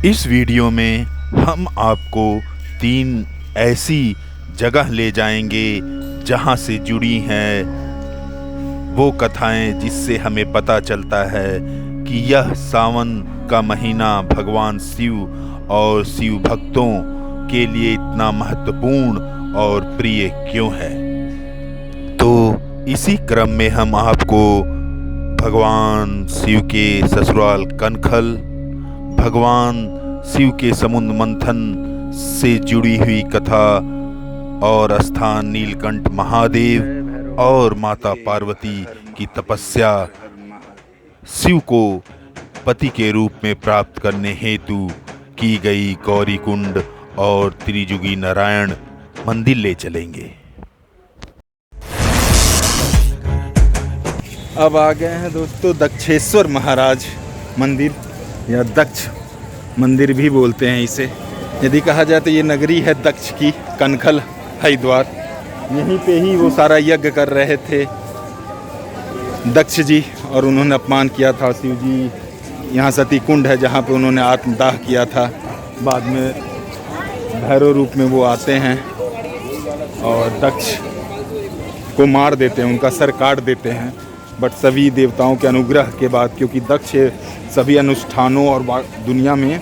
इस वीडियो में हम आपको 3 ऐसी जगह ले जाएंगे जहां से जुड़ी हैं वो कथाएं जिससे हमें पता चलता है कि यह सावन का महीना भगवान शिव और शिव भक्तों के लिए इतना महत्वपूर्ण और प्रिय क्यों है। तो इसी क्रम में हम आपको भगवान शिव के ससुराल कनखल, भगवान शिव के समुद्र मंथन से जुड़ी हुई कथा और स्थान नीलकंठ महादेव और माता पार्वती की तपस्या, शिव को पति के रूप में प्राप्त करने हेतु की गई गौरी कुंड और त्रिजुगी नारायण मंदिर ले चलेंगे। अब आ गए हैं दोस्तों दक्षेश्वर महाराज मंदिर या दक्ष मंदिर भी बोलते हैं इसे। यदि कहा जाए तो ये नगरी है दक्ष की, कनखल हरिद्वार। यहीं पे ही वो सारा यज्ञ कर रहे थे दक्ष जी और उन्होंने अपमान किया था शिव जी। यहाँ सती कुंड है जहाँ पे उन्होंने आत्मदाह किया था। बाद में भैरव रूप में वो आते हैं और दक्ष को मार देते हैं, उनका सर काट देते हैं। बट सभी देवताओं के अनुग्रह के बाद, क्योंकि दक्ष सभी अनुष्ठानों और दुनिया में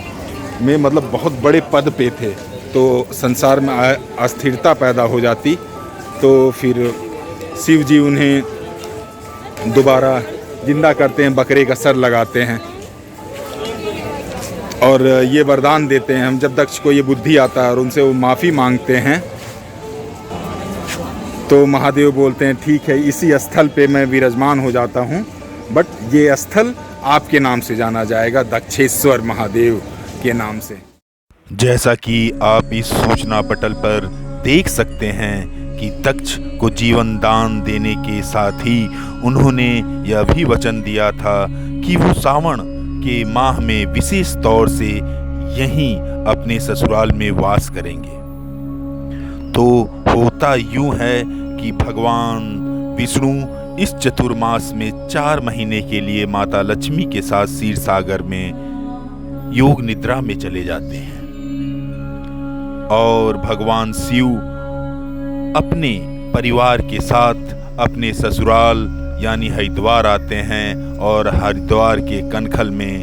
मतलब बहुत बड़े पद पे थे, तो संसार में अस्थिरता पैदा हो जाती, तो फिर शिव जी उन्हें दोबारा जिंदा करते हैं, बकरे का सर लगाते हैं और ये वरदान देते हैं। हम जब दक्ष को ये बुद्धि आता है और उनसे वो माफ़ी मांगते हैं तो महादेव बोलते हैं ठीक है, इसी स्थल पे मैं विराजमान हो जाता हूँ, बट ये स्थल आपके नाम से जाना जाएगा, दक्षेश्वर महादेव के नाम से। जैसा कि आप इस सूचना पटल पर देख सकते हैं कि दक्ष को जीवन दान देने के साथ ही उन्होंने यह भी वचन दिया था कि वो सावन के माह में विशेष तौर से यहीं अपने ससुराल में वास करेंगे। तो होता यूं है कि भगवान विष्णु इस चतुर्मास में 4 महीने के लिए माता लक्ष्मी के साथ क्षीर सागर में योग निद्रा में चले जाते हैं और भगवान शिव अपने परिवार के साथ अपने ससुराल यानी हरिद्वार आते हैं और हरिद्वार के कनखल में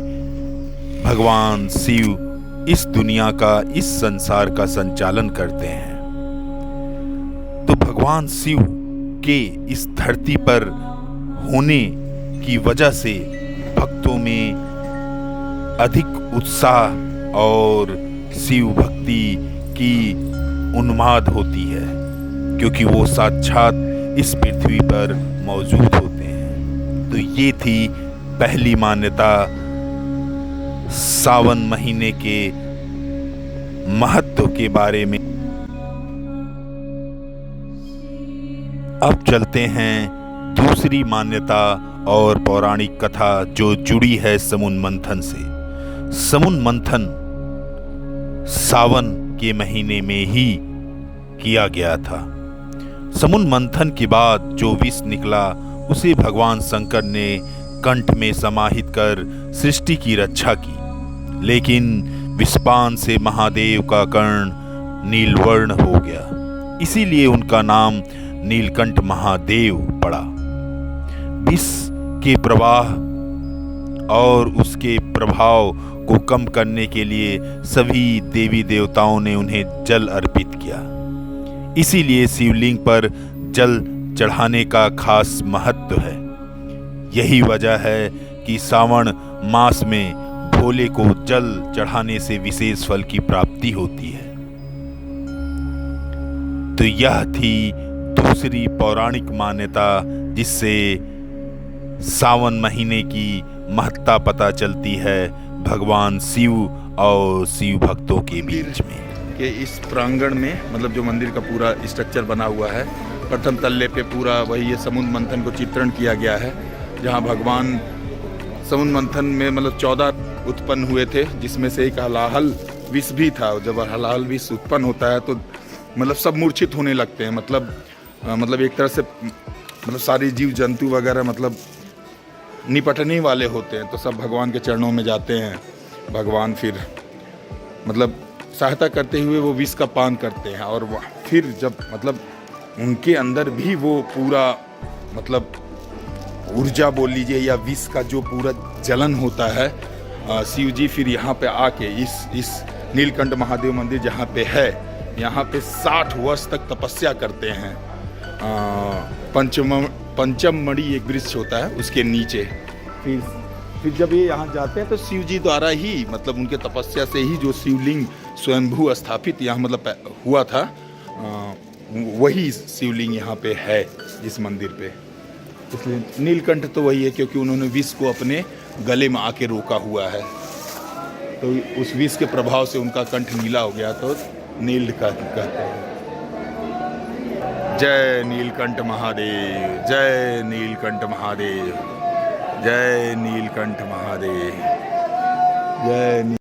भगवान शिव इस दुनिया का, इस संसार का संचालन करते हैं। तो भगवान शिव के इस धरती पर होने की वजह से भक्तों में अधिक उत्साह और शिव भक्ति की उन्माद होती है, क्योंकि वो साक्षात इस पृथ्वी पर मौजूद होते हैं। तो ये थी पहली मान्यता सावन महीने के महत्व के बारे में। अब चलते हैं दूसरी मान्यता और पौराणिक कथा जो जुड़ी है समुद्र मंथन से। समुद्र मंथन सावन के महीने में ही किया गया था। समुद्र मंथन के बाद जो विष निकला उसे भगवान शंकर ने कंठ में समाहित कर सृष्टि की रक्षा की, लेकिन विषपान से महादेव का कर्ण नीलवर्ण हो गया, इसीलिए उनका नाम नीलकंठ महादेव पड़ा। विष के प्रवाह और उसके प्रभाव को कम करने के लिए सभी देवी देवताओं ने उन्हें जल अर्पित किया। इसीलिए शिवलिंग पर जल चढ़ाने का खास महत्व है। यही वजह है कि सावन मास में भोले को जल चढ़ाने से विशेष फल की प्राप्ति होती है। तो यह थी दूसरी पौराणिक मान्यता जिससे सावन महीने की महत्ता पता चलती है भगवान शिव और शिव भक्तों के बीच में। कि इस प्रांगण में मतलब जो मंदिर का पूरा स्ट्रक्चर बना हुआ है, प्रथम तल्ले पे पूरा वही ये समुद्र मंथन को चित्रण किया गया है, जहाँ भगवान समुद्र मंथन में मतलब 14 उत्पन्न हुए थे, जिसमें से एक हलाहल विष भी था। जब हलाहल विष उत्पन्न होता है तो मतलब सब मूर्छित होने लगते हैं, मतलब एक तरह से मतलब सारे जीव जंतु वगैरह मतलब निपटने वाले होते हैं। तो सब भगवान के चरणों में जाते हैं, भगवान फिर मतलब सहायता करते हुए वो विष का पान करते हैं। और फिर जब मतलब उनके अंदर भी वो पूरा मतलब ऊर्जा बोल लीजिए या विष का जो पूरा जलन होता है, शिव जी फिर यहाँ पे आके इस नीलकंठ महादेव मंदिर जहाँ पे है, यहाँ पे 60 वर्ष तक तपस्या करते हैं। पंचम मणि एक वृक्ष होता है उसके नीचे। फिर जब ये यहाँ जाते हैं तो शिव जी द्वारा ही मतलब उनके तपस्या से ही जो शिवलिंग स्वयंभू स्थापित यहाँ मतलब हुआ था, वही शिवलिंग यहाँ पे है इस मंदिर पे। इसलिए नीलकंठ तो वही है क्योंकि उन्होंने विष को अपने गले में आके रोका हुआ है, तो उस विष के प्रभाव से उनका कंठ नीला हो गया तो नील कहते हैं। जय नीलकंठ महादेव, जय नीलकंठ महादेव, जय नीलकंठ महादेव, जय